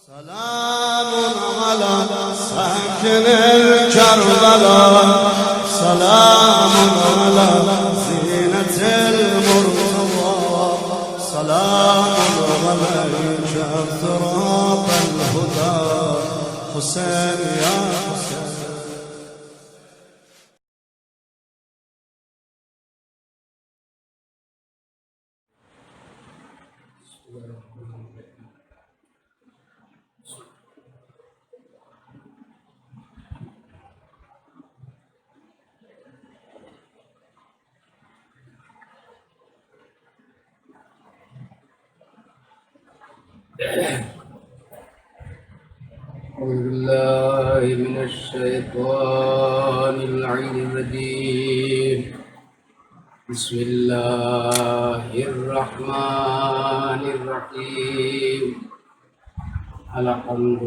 سلام على ساكن الكربلاء، سلام على زينة المرتضى، سلام عليك اضطراب الهدى حسين يا حسين. أعوذ بالله من الشيطان الرجيم. بسم الله الرحمن الرحيم. الحمد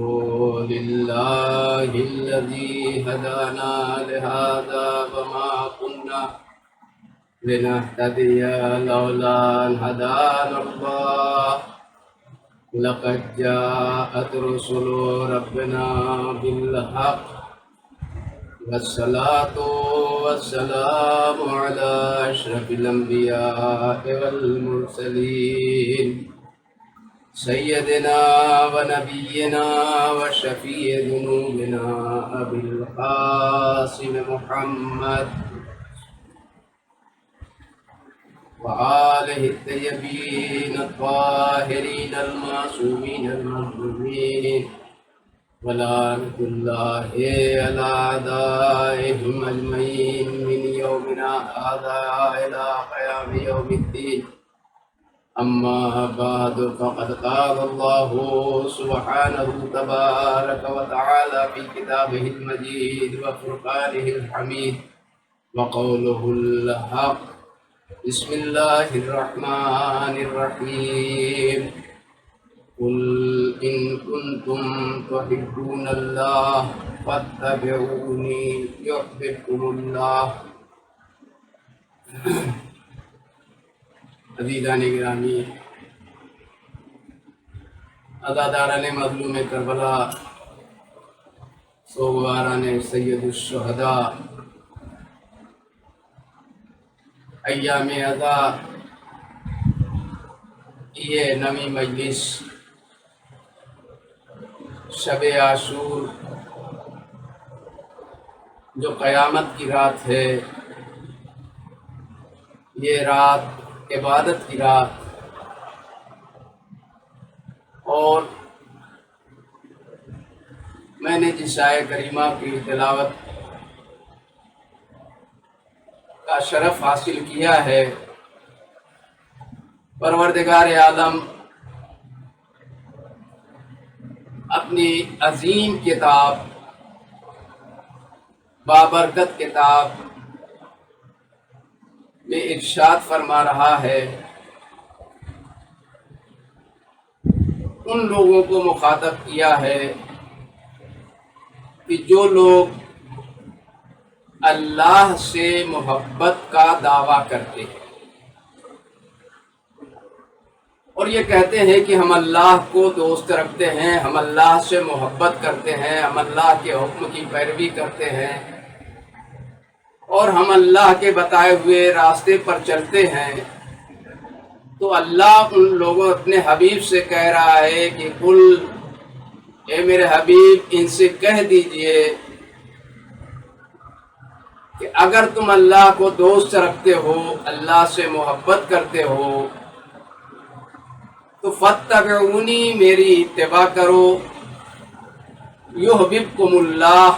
لله الذي هدانا لهذا وما كنا لنهتدي لولا أن هدانا الله. لقد جاءت رسل ربنا بالحق، والصلاة والسلام على أشرف الأنبياء والمرسلين، سيدنا ونبينا وشفيع ذنوبنا أبي القاسم محمد وآله الطيبين الطاهرين المعصومين المظلومين، ولعنة الله على أعدائهم أجمعين من يومنا هذا إلى قيام يوم الدين. أما بعد، فقد قال الله سبحانه تبارك وتعالى في كتابه المجيد وفرقانه الحميد وقوله الحق. بسم الله الرحمن الرحيم. قل إن كنتم تحبون الله فاتبعوني يحببكم الله. عزیزان گرامی، عزاداران مظلوم کربلا، سوگواران سید الشہداء، ایام عزا، یہ نویں مجلس شب عاشور جو قیامت کی رات ہے، یہ رات عبادت کی رات، اور میں نے جس آیت کریمہ کی تلاوت کا شرف حاصل کیا ہے، پروردگار عالم اپنی عظیم کتاب، بابرکت کتاب میں ارشاد فرما رہا ہے، ان لوگوں کو مخاطب کیا ہے کہ جو لوگ اللہ سے محبت کا دعویٰ کرتے ہیں اور یہ کہتے ہیں کہ ہم اللہ کو دوست رکھتے ہیں، ہم اللہ سے محبت کرتے ہیں، ہم اللہ کے حکم کی پیروی کرتے ہیں اور ہم اللہ کے بتائے ہوئے راستے پر چلتے ہیں، تو اللہ ان لوگوں اپنے حبیب سے کہہ رہا ہے کہ قل، اے میرے حبیب ان سے کہہ دیجئے کہ اگر تم اللہ کو دوست رکھتے ہو، اللہ سے محبت کرتے ہو، تو فاتبعونی، میری اتباع کرو، یحببکم اللہ،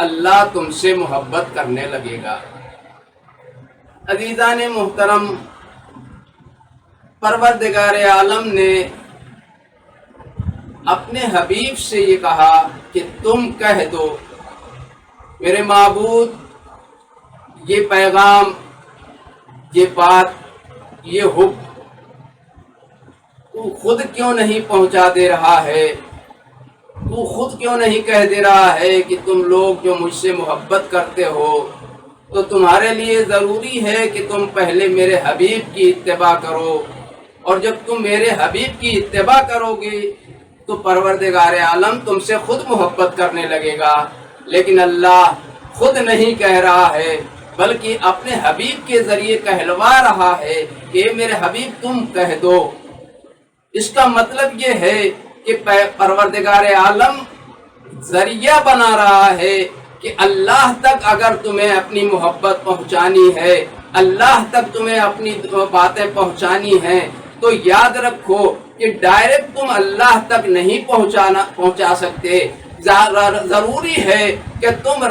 اللہ تم سے محبت کرنے لگے گا۔ عزیزان محترم، پروردگار عالم نے اپنے حبیب سے یہ کہا کہ تم کہہ دو میرے معبود، یہ پیغام، یہ بات، یہ حکم تو خود کیوں نہیں پہنچا دے رہا ہے؟ تو خود کیوں نہیں کہہ دے رہا ہے کہ تم لوگ جو مجھ سے محبت کرتے ہو تو تمہارے لیے ضروری ہے کہ تم پہلے میرے حبیب کی اتباع کرو، اور جب تم میرے حبیب کی اتباع کرو گے تو پروردگار عالم تم سے خود محبت کرنے لگے گا۔ لیکن اللہ خود نہیں کہہ رہا ہے بلکہ اپنے حبیب کے ذریعے کہلوا رہا ہے کہ میرے حبیب تم کہہ دو۔ اس کا مطلب یہ ہے کہ پروردگار عالم ذریعہ بنا رہا ہے کہ اللہ تک اگر تمہیں اپنی محبت پہنچانی ہے، اللہ تک تمہیں اپنی باتیں پہنچانی ہیں، تو یاد رکھو کہ ڈائریکٹ تم اللہ تک نہیں پہنچا سکتے۔ ضروری ہے کہ تم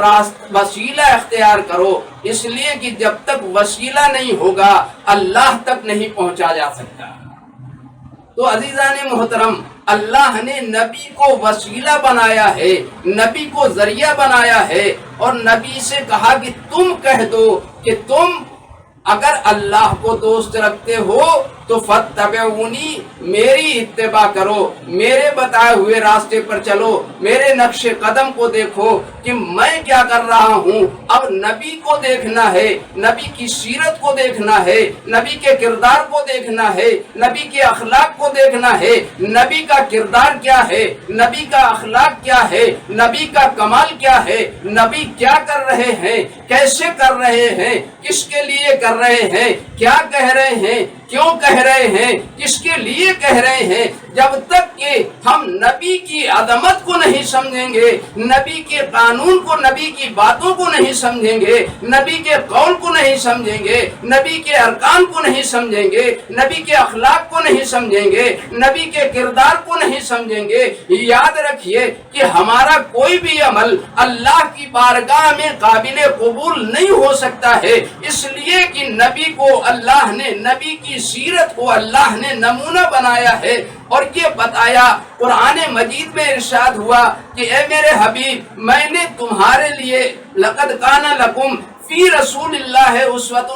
وسیلہ اختیار کرو، اس لیے کہ جب تک وسیلہ نہیں ہوگا اللہ تک نہیں پہنچا جا سکتا۔ تو عزیزان محترم، اللہ نے نبی کو وسیلہ بنایا ہے، نبی کو ذریعہ بنایا ہے، اور نبی سے کہا کہ تم کہہ دو کہ تم اگر اللہ کو دوست رکھتے ہو تو فاتبعونی، میری اتباع کرو، میرے بتائے ہوئے راستے پر چلو، میرے نقش قدم کو دیکھو کہ میں کیا کر رہا ہوں۔ اب نبی کو دیکھنا ہے، نبی کی سیرت کو دیکھنا ہے، نبی کے کردار کو دیکھنا ہے، نبی کے اخلاق کو دیکھنا ہے، نبی کا کردار کیا ہے، نبی کا اخلاق کیا ہے، نبی کا کمال کیا ہے، نبی کیا کر رہے ہیں، کیسے کر رہے ہیں، کس کے لیے کر رہے ہیں، کیا کہہ رہے ہیں، کیوں کہہ رہے ہیں، کس کے لیے کہہ رہے ہیں۔ جب تک کہ ہم نبی کی عظمت کو نہیں سمجھیں گے، نبی کے قانون کو، نبی کی باتوں کو نہیں سمجھیں گے، نبی کے قول کو نہیں سمجھیں گے، نبی کے ارکان کو نہیں سمجھیں گے، نبی کے اخلاق کو نہیں سمجھیں گے، نبی کے کردار کو نہیں سمجھیں گے، یاد رکھیے کہ ہمارا کوئی بھی عمل اللہ کی بارگاہ میں قابل قبول نہیں ہو سکتا ہے، اس لیے کہ نبی کو اللہ نے، نبی کی سیرت کو اللہ نے نمونہ بنایا ہے، اور یہ بتایا قرآن مجید میں ارشاد ہوا کہ اے میرے حبیب، میں نے تمہارے لیے لقد کان لکم فی رسول اللہ اسوۃ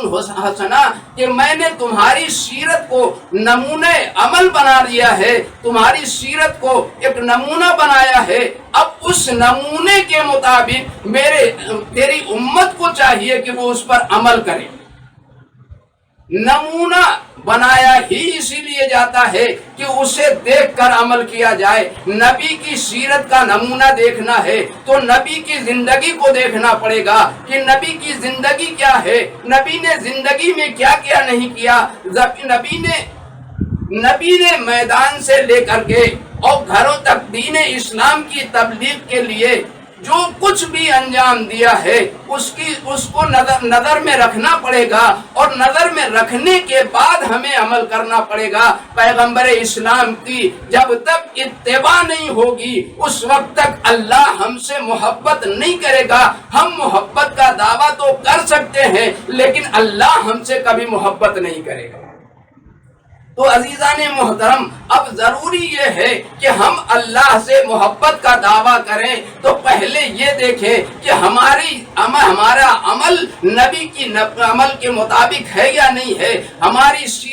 حسنہ، کہ میں نے تمہاری سیرت کو نمونہ عمل بنا دیا ہے، تمہاری سیرت کو ایک نمونہ بنایا ہے۔ اب اس نمونے کے مطابق تیری امت کو چاہیے کہ وہ اس پر عمل کرے۔ نمونہ بنایا ہی اسی لیے جاتا ہے کہ اسے دیکھ کر عمل کیا جائے۔ نبی کی سیرت کا نمونہ دیکھنا ہے تو نبی کی زندگی کو دیکھنا پڑے گا کہ نبی کی زندگی کیا ہے، نبی نے زندگی میں کیا کیا نہیں کیا۔ نبی نے میدان سے لے کر کے اور گھروں تک دین اسلام کی تبلیغ کے لیے جو کچھ بھی انجام دیا ہے اس کو نظر میں رکھنا پڑے گا، اور نظر میں رکھنے کے بعد ہمیں عمل کرنا پڑے گا۔ پیغمبر اسلام کی جب تک اتباع نہیں ہوگی اس وقت تک اللہ ہم سے محبت نہیں کرے گا۔ ہم محبت کا دعویٰ تو کر سکتے ہیں لیکن اللہ ہم سے کبھی محبت نہیں کرے گا۔ تو عزیزان محترم، اب ضروری یہ ہے کہ ہم اللہ سے محبت کا دعویٰ کریں تو پہلے یہ دیکھیں کہ ہمارا عمل نبی کی عمل کے مطابق ہے یا نہیں ہے،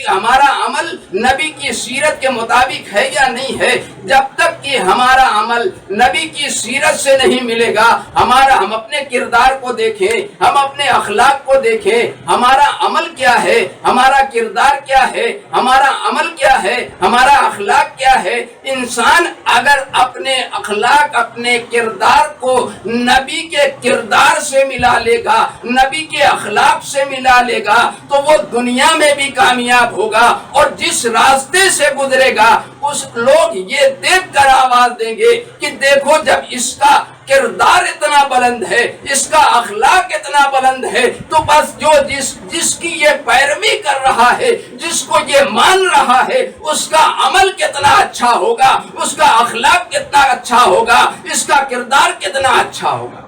ہمارا عمل نبی کی سیرت کے مطابق ہے یا نہیں ہے۔ جب تک کہ ہمارا عمل نبی کی سیرت سے نہیں ملے گا، ہم اپنے کردار کو دیکھیں، ہم اپنے اخلاق کو دیکھیں، ہمارا عمل کیا ہے، ہمارا کردار کیا ہے، ہمارا عمل کیا ہے، ہمارا اخلاق کیا ہے۔ انسان اگر اپنے اخلاق، اپنے کردار کو نبی کے کردار سے ملا لے گا، نبی کے اخلاق سے ملا لے گا تو وہ دنیا میں بھی کامیاب ہوگا، اور جس راستے سے گزرے گا اس لوگ یہ دیکھ کر آواز دیں گے کہ دیکھو جب اس کا کردار اتنا بلند ہے، اس کا اخلاق اتنا بلند ہے، تو بس جس کی یہ پیروی کر رہا ہے، جس کو یہ مان رہا ہے، اس کا عمل کتنا اچھا ہوگا، اس کا اخلاق کتنا اچھا ہوگا، اس کا کردار کتنا اچھا ہوگا۔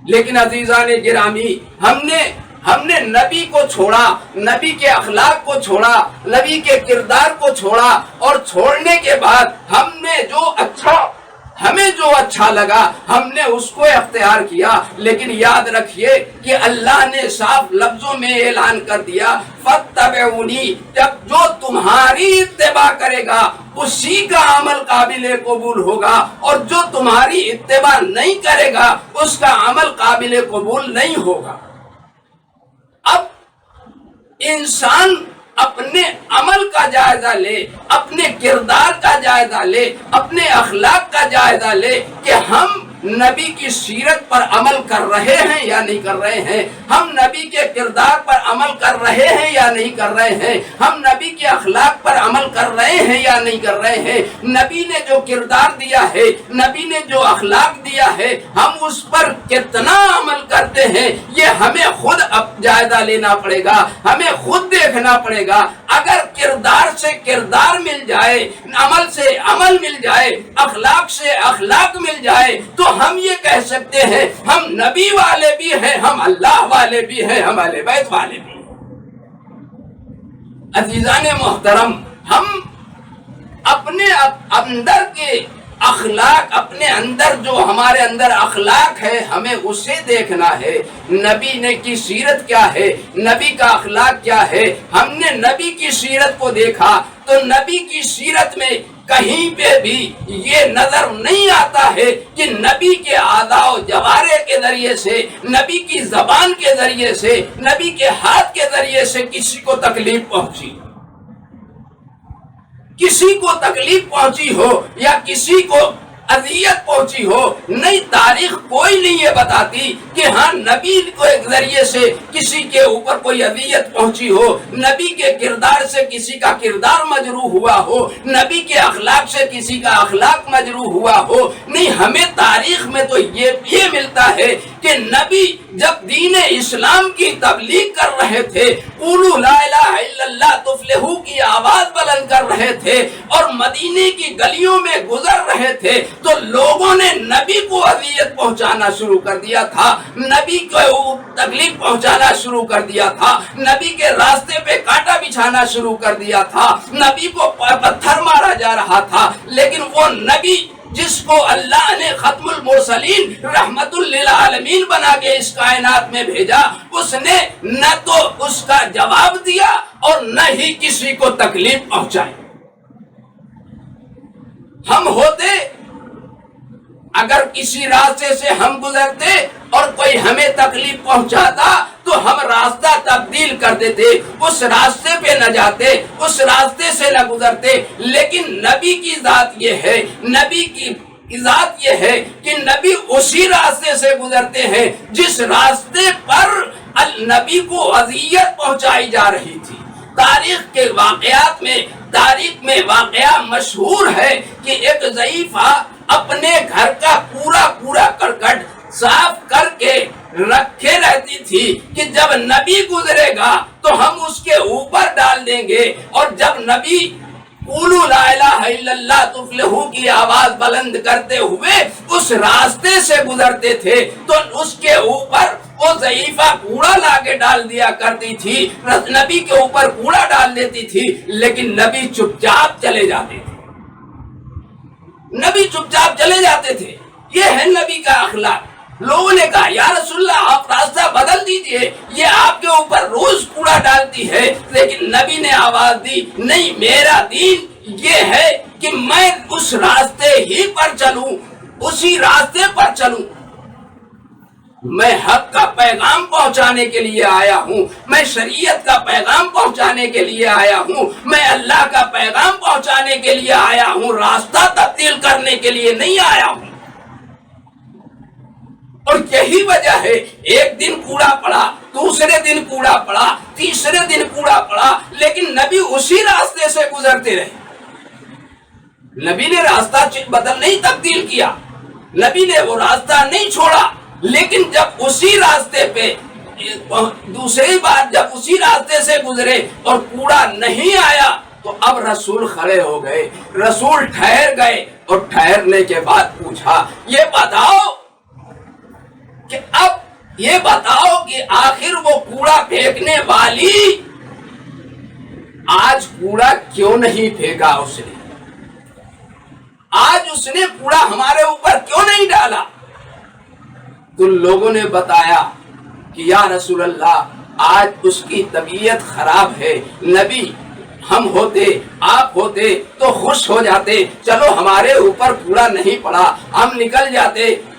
لیکن عزیزان گرامی، ہم نے نبی کو چھوڑا، نبی کے اخلاق کو چھوڑا، نبی کے کردار کو چھوڑا، اور چھوڑنے کے بعد ہمیں جو اچھا لگا ہم نے اس کو اختیار کیا۔ لیکن یاد رکھیے کہ اللہ نے صاف لفظوں میں اعلان کر دیا فاتبعونی، جب جو تمہاری اتباع کرے گا اسی کا عمل قابل قبول ہوگا، اور جو تمہاری اتباع نہیں کرے گا اس کا عمل قابل قبول نہیں ہوگا۔ اب انسان اپنے عمل کا جائزہ لے، اپنے کردار کا جائزہ لے، اپنے اخلاق کا جائزہ لے کہ ہم نبی کی سیرت پر عمل کر رہے ہیں یا نہیں کر رہے ہیں، ہم نبی کے کردار پر عمل کر رہے ہیں یا نہیں کر رہے ہیں، ہم نبی کے اخلاق پر عمل کر رہے ہیں یا نہیں کر رہے ہیں، نبی نے جو کردار دیا ہے، نبی نے جو اخلاق دیا ہے، ہم اس پر کتنا عمل کرتے ہیں، یہ ہمیں خود اب جائزہ لینا پڑے گا، ہمیں خود دیکھنا پڑے گا۔ اگر کردار سے کردار مل جائے، عمل سے عمل مل جائے، اخلاق سے اخلاق مل جائے، تو ہم یہ کہہ سکتے ہیں ہم نبی والے بھی ہیں، ہم اللہ والے بھی ہیں، ہم اہل بیت والے بھی ہیں۔ عزیزان محترم، ہم اپنے اندر کے اخلاق، اپنے اندر جو ہمارے اندر اخلاق ہے، ہمیں اسے دیکھنا ہے۔ نبی نے کی سیرت کیا ہے، نبی کا اخلاق کیا ہے، ہم نے نبی کی سیرت کو دیکھا تو نبی کی سیرت میں کہیں پہ بھی یہ نظر نہیں آتا ہے کہ نبی کے اعضاء و جوارح کے ذریعے سے، نبی کی زبان کے ذریعے سے، نبی کے ہاتھ کے ذریعے سے کسی کو تکلیف پہنچی، کسی کو تکلیف پہنچی ہو یا کسی کو اذیت پہنچی ہو۔ نہیں، تاریخ کوئی نہیں یہ بتاتی کہ ہاں نبی کے ذریعے سے کسی کے اوپر کوئی اذیت پہنچی ہو، نبی کے کردار سے کسی کا کردار مجروح ہوا ہو، نبی کے اخلاق سے کسی کا اخلاق مجروح ہوا ہو۔ نہیں، ہمیں تاریخ میں تو یہ ملتا ہے کہ نبی جب دین اسلام کی تبلیغ کر رہے تھے، قولوا لا الہ الا اللہ تفلحوا کی آواز بلند کر رہے تھے اور مدینے کی گلیوں میں گزر رہے تھے تو لوگوں نے نبی کو اذیت پہنچانا شروع کر دیا تھا، نبی کو تکلیف پہنچانا شروع کر دیا تھا، نبی کے راستے پہ کانٹا بچھانا شروع کر دیا تھا، نبی کو پتھر مارا جا رہا تھا۔ لیکن وہ نبی جس کو اللہ نے ختم المرسلین رحمت للعالمین بنا کے اس کائنات میں بھیجا، اس نے نہ تو اس کا جواب دیا اور نہ ہی کسی کو تکلیف پہنچائی۔ ہم ہوتے، اگر کسی راستے سے ہم گزرتے اور کوئی ہمیں تکلیف پہنچاتا تو ہم راستہ تبدیل کر دیتے، اس راستے پہ نہ جاتے، اس راستے سے نہ گزرتے۔ لیکن نبی کی ذات یہ ہے، نبی کی ذات یہ ہے کہ نبی اسی راستے سے گزرتے ہیں جس راستے پر نبی کو اذیت پہنچائی جا رہی تھی۔ تاریخ کے واقعات میں، تاریخ میں واقعہ مشہور ہے کہ ایک ضعیفہ اپنے گھر کا پورا کرکٹ صاف کر کے رکھے رہتی تھی کہ جب نبی گزرے گا تو ہم اس کے اوپر ڈال دیں گے، اور جب نبی قولوا لا الہ الا اللہ تفلحوا کی آواز بلند کرتے ہوئے اس راستے سے گزرتے تھے تو اس کے اوپر وہ ضعیفہ کوڑا لا کے ڈال دیا کرتی تھی، نبی کے اوپر کوڑا ڈال دیتی تھی، لیکن نبی چپ چاپ چلے جاتے تھے، نبی چپ چاپ چلے جاتے تھے۔ یہ ہے نبی کا اخلاق۔ لوگوں نے کہا یا رسول اللہ آپ راستہ بدل دیجئے، یہ آپ کے اوپر روز کوڑا ڈالتی ہے، لیکن نبی نے آواز دی نہیں، میرا دین یہ ہے کہ میں اس راستے ہی پر چلوں، اسی راستے پر چلوں۔ میں حق کا پیغام پہنچانے کے لیے آیا ہوں، میں شریعت کا پیغام پہنچانے کے لیے آیا ہوں، میں اللہ کا پیغام پہنچانے کے لیے آیا ہوں، راستہ تبدیل کرنے کے لیے نہیں آیا ہوں۔ اور یہی وجہ ہے ایک دن کوڑا پڑا، دوسرے دن کوڑا پڑا، تیسرے دن کوڑا پڑا، لیکن نبی اسی راستے سے گزرتے رہے۔ نبی نے راستہ بدل نہیں، تبدیل کیا، نبی نے وہ راستہ نہیں چھوڑا، لیکن جب اسی راستے پہ دوسری بار جب اسی راستے سے گزرے اور کوڑا نہیں آیا تو اب رسول کھڑے ہو گئے، رسول ٹھہر گئے، اور ٹھہرنے کے بعد پوچھا یہ بتاؤ کہ آخر وہ کوڑا پھینکنے والی آج کوڑا کیوں نہیں پھینکا؟ اس نے آج اس نے کوڑا ہمارے اوپر کیوں نہیں ڈالا؟ تو لوگوں نے بتایا کہ یا رسول اللہ آج اس کی طبیعت خراب ہے، نبی ہم ہوتے، آپ ہوتے تو خوش ہو جاتے، چلو ہمارے اوپر کوڑا نہیں پڑا، ہم نکل جاتے،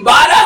12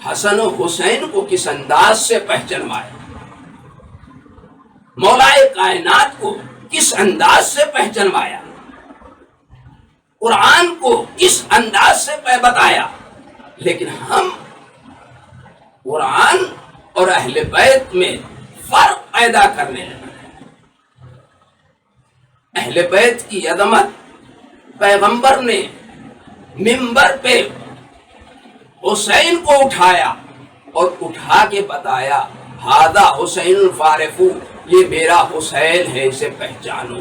حسن و حسین کو کس انداز سے پہچنوایا، مولائے کائنات کو کس انداز سے پہچنوایا، قرآن کو کس انداز سے بتایا. لیکن ہم قرآن اور اہل بیت میں فرق پیدا کرنے لگے. اہل بیت کی عظمت پیغمبر نے منبر پہ حسین کو اٹھایا اور اٹھا کے بتایا ہذا حسین الفارق، یہ میرا حسین ہے، اسے پہچانو.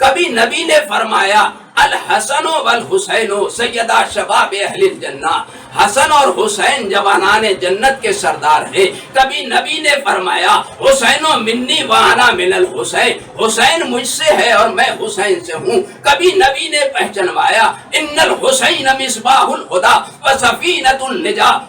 کبھی نبی نے فرمایا الحسن والحسین سیدہ شباب اہل الجنہ، حسن اور حسین جوانان جنت کے سردار ہیں. کبھی نبی نے فرمایا حسین منی وانا من الحسین، حسین مجھ سے ہے اور میں حسین سے ہوں. کبھی نبی نے پہچنوایا ان الحسین مصباح الہدی وسفینۃ النجاۃ،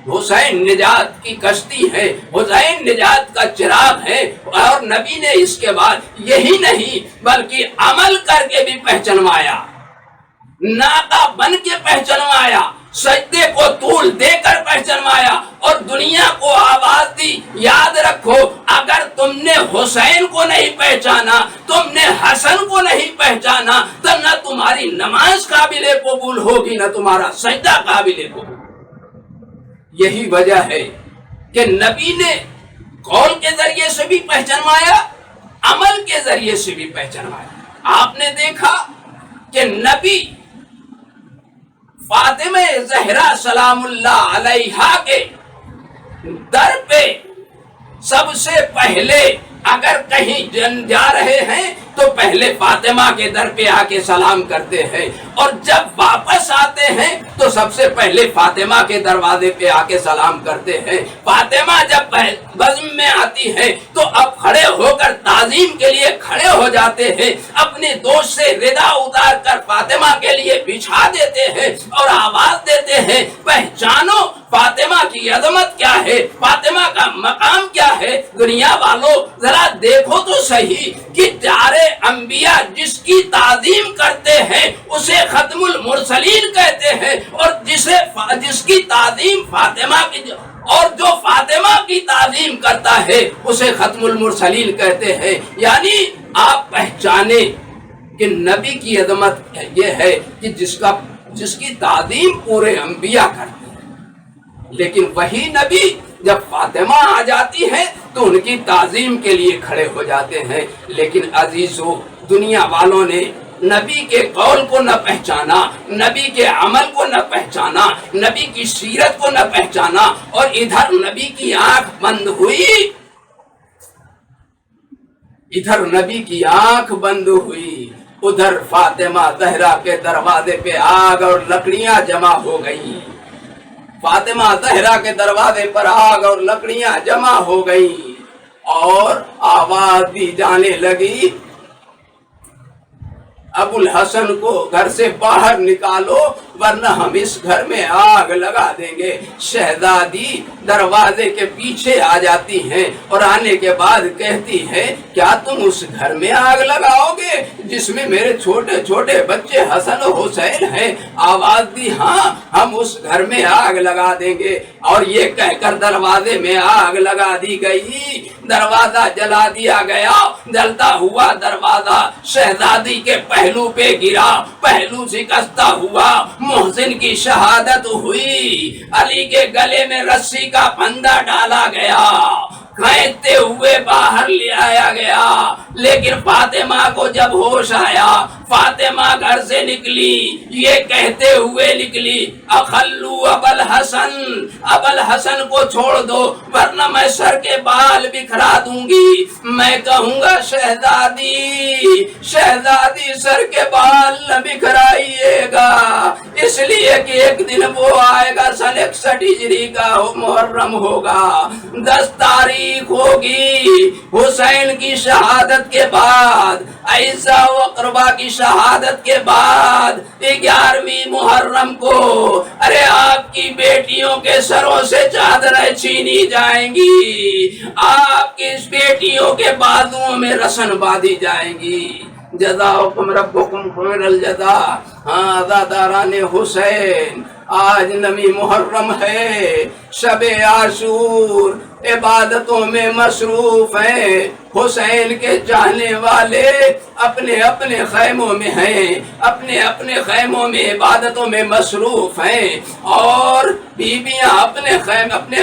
حسین نجات کی کشتی ہے، حسین نجات کا چراغ ہے. اور نبی نے اس کے بعد یہی نہیں بلکہ عمل کر کے بھی پہچنوایا، ناقہ بن کے پہچنوایا، سجدے کو طول دے کر پہچنوایا اور دنیا کو آواز دی یاد رکھو اگر تم نے حسین کو نہیں پہچانا، تم نے حسن کو نہیں پہچانا تو نہ تمہاری نماز قابل قبول ہوگی نہ تمہارا سجدہ قابل قبول. یہی وجہ ہے کہ نبی نے قول کے ذریعے سے بھی پہچنوایا، عمل کے ذریعے سے بھی پہچنوایا. آپ نے دیکھا کہ نبی فاطمہ زہرا سلام اللہ علیہا کے در پہ سب سے پہلے اگر کہیں جا رہے ہیں تو پہلے فاطمہ کے در پہ آ کے سلام کرتے ہیں، اور جب واپس آتے ہیں تو سب سے پہلے فاطمہ کے دروازے پہ آ کے سلام کرتے ہیں. فاطمہ جب بزم میں آتی ہے تو اب کھڑے ہو کر تعظیم کے لیے کھڑے ہو جاتے ہیں، اپنے دوست سے ردا اتار کر فاطمہ کے لیے بچھا دیتے ہیں اور آواز دیتے ہیں پہچانو فاطمہ کی عظمت کیا ہے، فاطمہ کا مقام کیا ہے. دنیا والوں ذرا دیکھو تو صحیح کہ جارے انبیاء جس کی تعظیم کرتے ہیں اسے ختم المرسلین کہتے ہیں، اور جس کی تعظیم فاطمہ کی اور جو فاطمہ کی تعظیم کرتا ہے اسے ختم المرسلین کہتے ہیں. یعنی آپ پہچانے کہ نبی کی عظمت یہ ہے کہ جس کی تعظیم پورے انبیاء کرتے ہیں، لیکن وہی نبی جب فاطمہ آ جاتی ہے تو ان کی تعظیم کے لیے کھڑے ہو جاتے ہیں. لیکن عزیزو دنیا والوں نے نبی کے قول کو نہ پہچانا، نبی کے عمل کو نہ پہچانا، نبی کی سیرت کو نہ پہچانا، اور ادھر نبی کی آنکھ بند ہوئی، ادھر نبی کی آنکھ بند ہوئی، ادھر فاطمہ زہرا کے دروازے پہ آگ اور لکڑیاں جمع ہو گئی. فاطمہ زہرا کے دروازے پر آگ اور لکڑیاں جمع ہو گئی اور آواز دی جانے لگی ابو الحسن کو گھر سے باہر نکالو ورنہ ہم اس گھر میں آگ لگا دیں گے. شہزادی دروازے کے پیچھے آ جاتی ہیں اور آنے کے بعد کہتی ہے کیا تم اس گھر میں آگ لگاؤ گے جس میں میرے چھوٹے چھوٹے بچے حسن و حسین ہیں؟ آواز دی ہاں ہم اس گھر میں آگ لگا دیں گے. اور یہ کہہ کر دروازے میں آگ لگا دی گئی، دروازہ جلا دیا گیا. جلتا ہوا دروازہ شہزادی کے پہلو پہ گرا، پہلو شکستہ ہوا، محسن کی شہادت ہوئی، علی کے گلے میں رسی کا پھندا ڈالا گیا، کھینچتے ہوئے باہر لے آیا گیا. لیکن فاطمہ کو جب ہوش آیا، فاطمہ گھر سے نکلی، یہ کہتے ہوئے نکلی اخلو ابوالحسن کو چھوڑ دو ورنہ میں سر کے بال بکھرا دوں گی. میں کہوں گا شہزادی سر کے بال نہ بکھرائیے گا، اس لیے کہ ایک دن وہ آئے گا سن 61 ہجری کا محرم ہوگا، 10 تاریخ ہوگی حسین کی شہادت کے بعد، عائشہ و اقربا کی شہادت کے بعد 11ویں محرم کو ارے آپ کی بیٹیوں کے سروں سے چادریں چھینی جائیں گی، آپ کی بیٹیوں کے بازوؤں میں رسن باندھی جائیں گی. جزاؤکم ربکم خیر الجزا۔ ہاں عزاداران حسین، آج نمی محرم ہے، شب عاشور، عبادتوں میں مصروف ہیں۔ حسین کے چاہنے والے اپنے اپنے خیموں میں ہیں، اپنے اپنے خیموں میں عبادتوں میں مصروف ہیں، اور بیویاں اپنے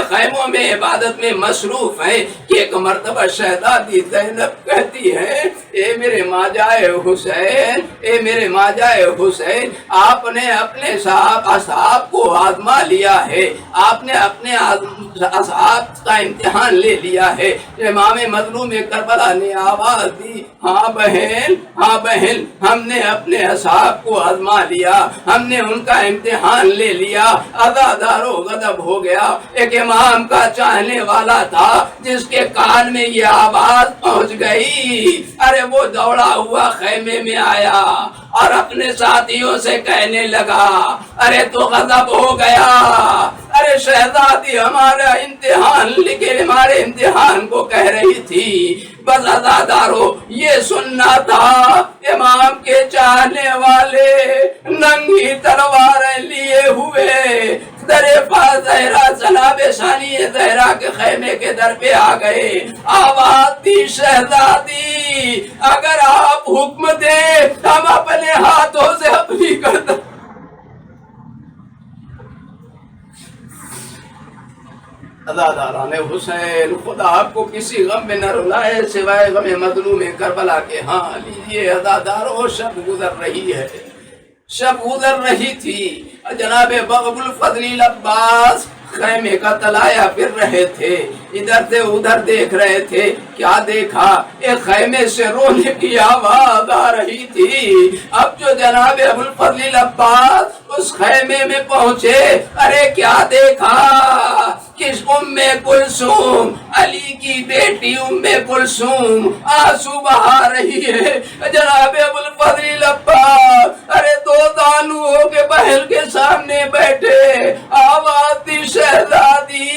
خیموں میں عبادت میں مصروف ہیں کہ ایک مرتبہ شہزادی زینب کہتی ہے، اے میرے ماجائے حسین، اے میرے ماجائے حسین، آپ نے اپنے اصحاب کو آزما لیا ہے، آپ نے اپنے اصحاب کا امتحان لے لیا ہے۔ امام مظلوم کربلا نے آواز دی، ہاں بہن، ہاں بہن، ہم نے اپنے اصحاب کو آزما لیا، ہم نے ان کا امتحان لے لیا۔ عزادارو غضب ہو گیا۔ ایک امام کا چاہنے والا تھا جس کے کان میں یہ آواز پہنچ گئی، ارے وہ دوڑا ہوا خیمے میں آیا اور اپنے ساتھیوں سے کہنے لگا، ارے تو غضب ہو گیا، ارے شہزادی ہمارا امتحان لیکن ہمارے امتحان کو کہہ رہی تھی۔ بس عزادارو یہ سننا تھا، امام کے چاہنے والے ننگی تلواریں لیے ہوئے زہرا جناب ثانی زہرا کے خیمے کے در پہ آ گئے۔ آواز دی، شہزادی اگر آپ حکم دیں ہم اپنے ہاتھوں سے اپنی گردن۔ عزاداران حسین، خدا آپ کو کسی غم میں نہ رلائے سوائے غم مظلوم کربلا کے۔ ہاں لیجیے عزادارو، شب گزر رہی ہے، شب گزر رہی تھی، جناب ابو الفضل العباس خیمے کا تلایا پھر رہے تھے، ادھر سے ادھر دیکھ رہے تھے۔ کیا دیکھا؟ ایک خیمے سے رونے کی آواز آ رہی تھی۔ اب جو جناب ابو الفضل العباس اس خیمے میں پہنچے، ارے کیا دیکھا؟ کس ام کلثوم، علی کی بیٹی ام کلثوم آنسو بہا رہی ہے۔ جناب ابو الفضل العباس ارے دو دانو ہو کے بہن کے سامنے بیٹھے، آواز دی، شہزادی،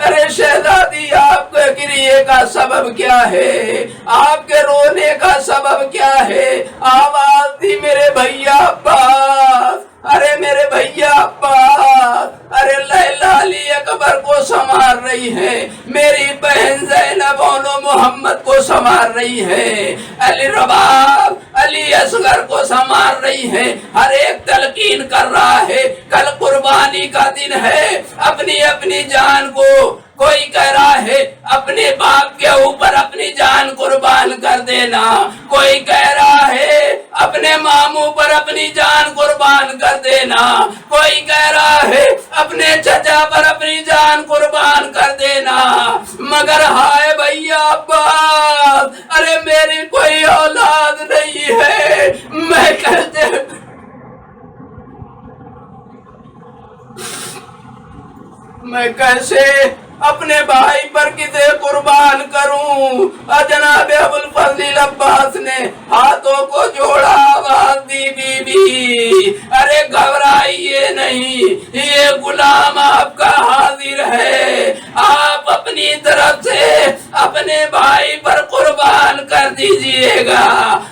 ارے شہزادی آپ کے گریے کا سبب کیا ہے؟ آپ کے رونے کا سبب کیا ہے؟ آواز دی، میرے بھیا عباس، ارے میرے بھیا عباس، ارے لیلا علی اکبر کو سنوار رہی ہے، میری بہن زینب اولو محمد کو سنوار رہی ہے، علی رباب علی اصغر کو سنوار رہی ہے۔ ہر ایک تلقین کر رہا ہے کل قربانی کا دن ہے، اپنی اپنی جان کو، کوئی کہہ رہا ہے اپنے باپ کے اوپر اپنی جان قربان کر دینا، کوئی کہہ رہا ہے اپنے ماموں پر اپنی جان قربان کر دینا، کوئی کہہ رہا ہے اپنے چچا پر اپنی جان قربان کر دینا، مگر ہائے بھیا عباس، ارے میری کوئی اولاد نہیں ہے، میں کیسے اپنے بھائی پر کسے قربان کروں؟ جناب ابو الفضل العباس نے ہاتھوں کو جوڑا، آواز دی، بی بی ارے گھبرائیے نہیں، یہ غلام آپ کا حاضر ہے، آپ اپنی طرف سے اپنے بھائی پر قربان کر دیجئے گا۔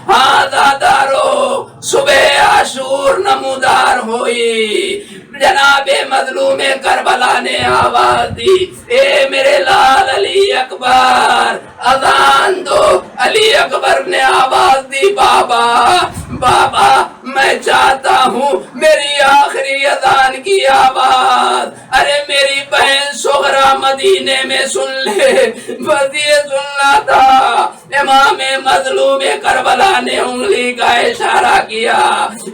ہاں عزادارو، صبح عاشور نمودار ہوئی، جناب مظلوم کربلا نے آواز دی، اے میرے لال علی اکبر اذان دو۔ علی اکبر نے آواز دی، بابا بابا میں چاہتا ہوں میری آخری اذان کی آواز، ارے میری بہن سغرا مدینے میں سن لے، بس یہ سننا تھا۔ امام مظلوم کربلا نے انگلی کا اشارہ کیا،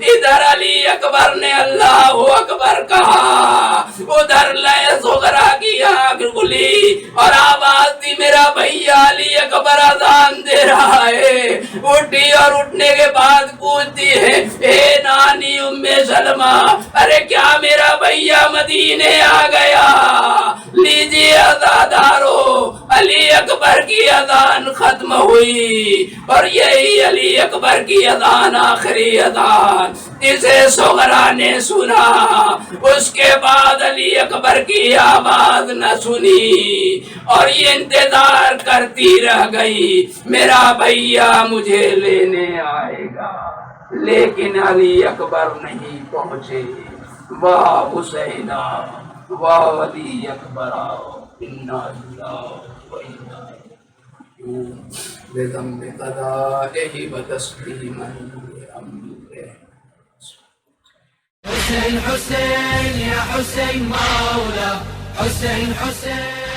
ادھر علی اکبر نے اللہ اکبر کہا، ادھر لے سغرا کی آنکھ کھلی اور آواز دی، میرا بھیا علی اکبر اذان دے رہا ہے۔ اٹھی اور اٹھنے کے بعد پوچھتی ہے، اے نانی ام سلمہ، ارے کیا میرا بھیا مدینے آ گیا؟ لیجیے عزادارو، علی اکبر کی اذان ختم ہوئی اور یہی علی اکبر کی اذان آخری اذان اسے صغرا نے سنا، اس کے بعد علی اکبر کی آواز نہ سنی اور یہ انتظار کرتی رہ گئی میرا بھیا مجھے لینے آئے گا، لیکن علی اکبر نہیں پہنچے۔ واہ حسینہ واہ علی اکبر انا للہ و انا راجعون بذنب قضائہ و تسلیما لامرہ۔ حسين حسين يا حسين مولا حسين حسين